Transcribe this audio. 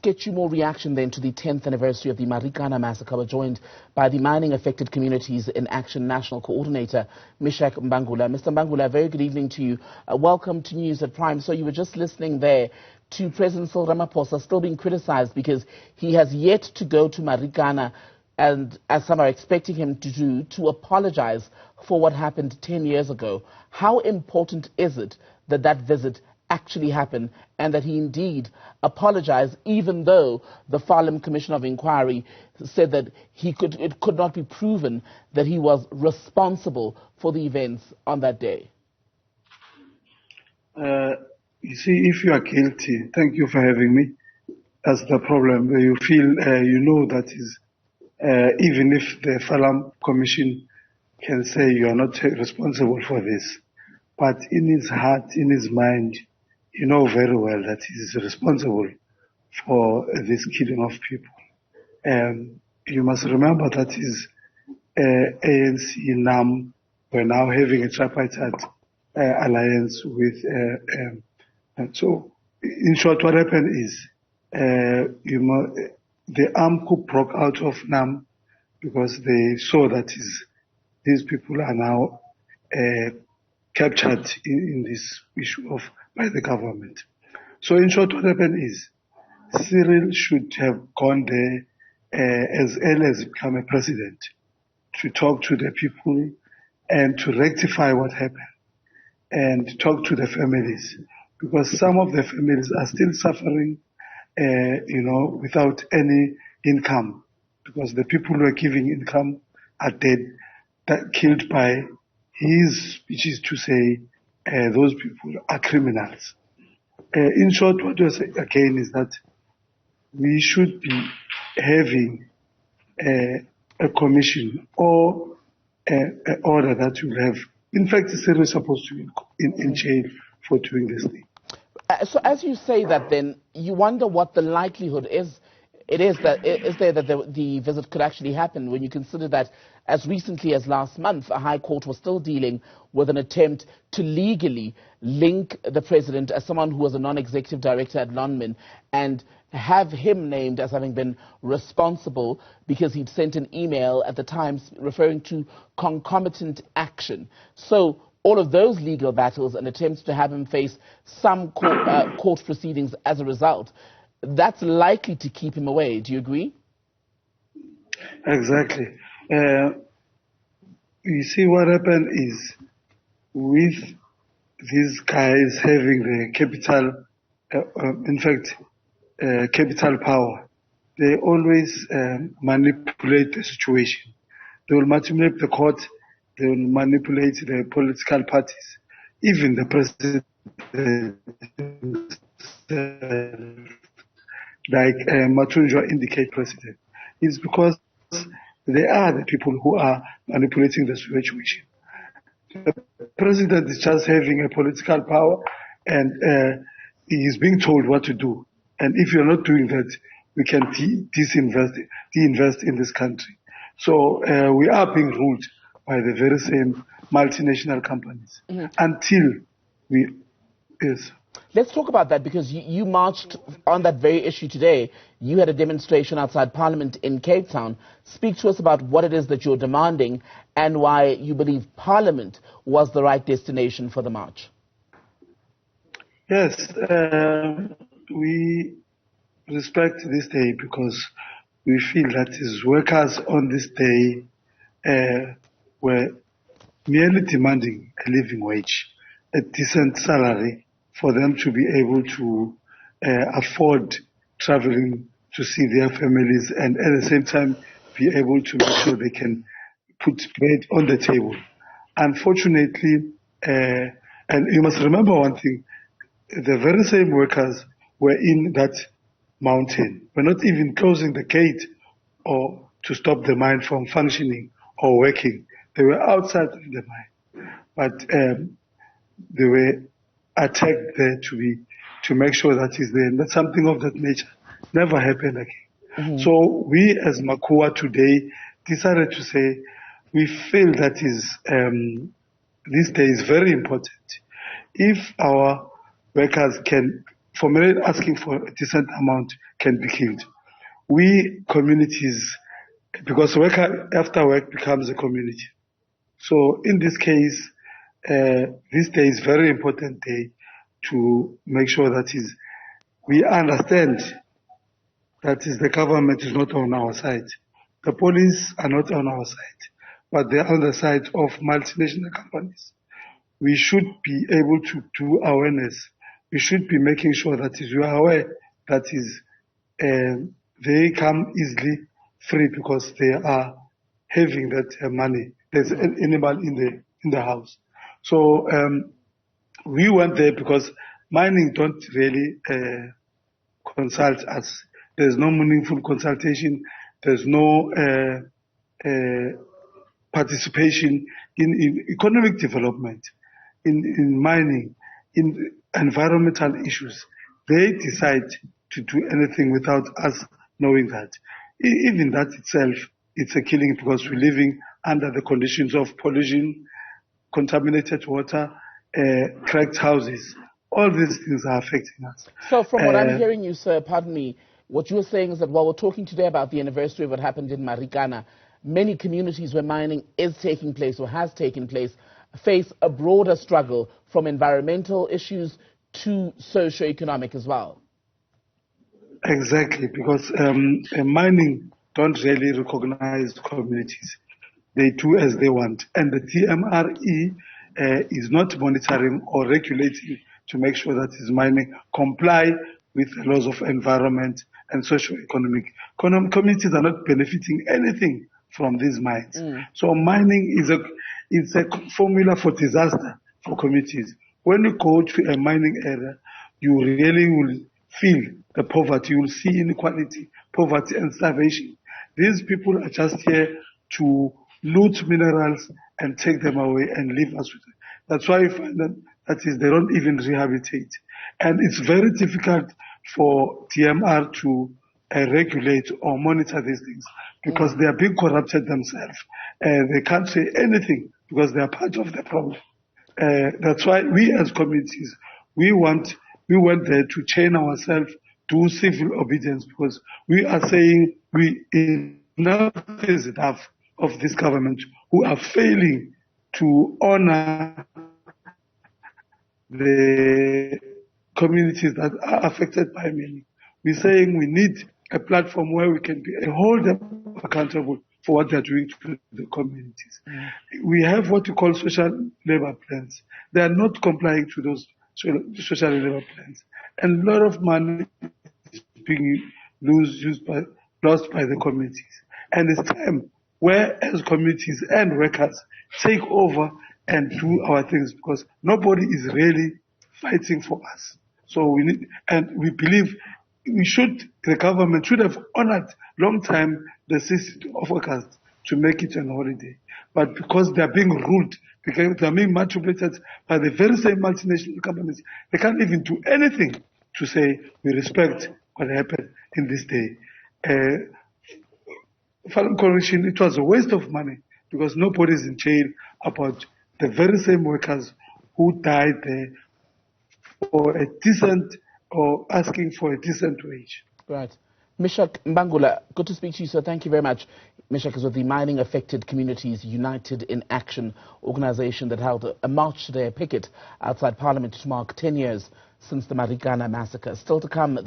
get you more reaction then to the 10th anniversary of the Marikana massacre. We're joined by the Mining Affected Communities in Action National Coordinator, Meshack Mbangula. Mr. Mbangula, very good evening to you. Welcome to News at Prime. So you were just listening there to President Cyril Ramaphosa still being criticized because he has yet to go to Marikana, and as some are expecting him to do, to apologize for what happened 10 years ago. How important is it that that visit actually happened and that he indeed apologized, even though the Farlam Commission of Inquiry said that it could not be proven that he was responsible for the events on that day? You see, if you are guilty, thank you for having me. That's the problem. You feel, you know that is, even if the Farlam Commission can say you are not responsible for this, but in his heart, in his mind, you know very well that he is responsible for this killing of people. You must remember that his ANC NAM were now having a tripartite alliance with, and so in short, what happened is, the armed coup broke out of NAM because they saw that these people are now captured in this issue by the government. So in short, what happened is Cyril should have gone there as early as he became a president to talk to the people and to rectify what happened and talk to the families, because some of the families are still suffering, without any income, because the people who are giving income are dead, killed by his, which is to say, those people are criminals. In short, what you're saying again is that we should be having a commission or an order that will have. In fact, Cyril is supposed to be in jail for doing this thing. So as you say that, then you wonder what the likelihood is. Is there that the visit could actually happen when you consider that as recently as last month, a High Court was still dealing with an attempt to legally link the president as someone who was a non-executive director at Lonmin and have him named as having been responsible because he'd sent an email at the time referring to concomitant action. So all of those legal battles and attempts to have him face some court proceedings as a result, that's likely to keep him away. Do you agree? Exactly. You see, what happened is with these guys having the capital, capital power, they always manipulate the situation. They will manipulate the court. They will manipulate the political parties, even the president. Like Matunjwa indicate president, it's because they are the people who are manipulating the situation. The president is just having a political power and he is being told what to do. And if you're not doing that, we can de-invest in this country. So we are being ruled by the very same multinational companies until we, yes. Let's talk about that, because you marched on that very issue today. You had a demonstration outside Parliament in Cape Town. Speak to us about what it is that you're demanding and why you believe Parliament was the right destination for the march. Yes, we respect this day because we feel that as workers on this day were merely demanding a living wage, a decent salary, for them to be able to afford traveling to see their families and at the same time be able to make sure they can put bread on the table. Unfortunately, and you must remember one thing, the very same workers were in that mountain, were not even closing the gate or to stop the mine from functioning or working. They were outside the mine, but they were attacked there to make sure that is there. And that something of that nature never happened again. So we as Makua today decided to say we feel that this day is very important. If our workers can for men asking for a decent amount can be killed. We communities, because work after work becomes a community. So in this case, this day is very important day to make sure that we understand that the government is not on our side. The police are not on our side, but they are on the side of multinational companies. We should be able to do awareness. We should be making sure that we are aware that they come easily free because they are having that money. There's an animal in the house. So we went there because mining don't really consult us. There's no meaningful consultation. There's no participation in economic development, in mining, in environmental issues. They decide to do anything without us knowing that. Even that itself, it's a killing because we're living under the conditions of pollution, contaminated water, cracked houses. All these things are affecting us. So from what I'm hearing you, sir, pardon me, what you're saying is that while we're talking today about the anniversary of what happened in Marikana, many communities where mining is taking place or has taken place face a broader struggle from environmental issues to socio-economic as well. Exactly, because mining don't really recognize communities. They do as they want. And the TMRE is not monitoring or regulating to make sure that its mining comply with the laws of environment and socio-economic. Communities are not benefiting anything from these mines. So mining is a formula for disaster for communities. When you go to a mining area, you really will feel the poverty. You will see inequality, poverty, and starvation. These people are just here to loot minerals and take them away and leave us with it. That's why you find that they don't even rehabilitate. And it's very difficult for TMR to regulate or monitor these things because they are being corrupted themselves. They can't say anything because they are part of the problem. That's why we as communities, we went there to chain ourselves to civil obedience because we are saying enough is enough of this government who are failing to honor the communities that are affected by mining. We're saying we need a platform where we can hold them accountable for what they're doing to the communities. We have what we call social labor plans. They are not complying to those social labor plans. And a lot of money is being lost by the communities. And it's time where as communities and workers take over and do our things because nobody is really fighting for us. So we believe the government should have honored long time the 6th of August to make it an holiday. But because they are being ruled, because they are being manipulated by the very same multinational companies, they can't even do anything to say we respect what happened in this day. Farm correction, it was a waste of money because nobody is in jail about the very same workers who died there for a decent or asking for a decent wage. Right. Meshack Mbangula, good to speak to you, sir. Thank you very much. Meshack is with the Mining Affected Communities United in Action organization that held a march today, a picket outside Parliament to mark 10 years since the Marikana massacre. Still to come.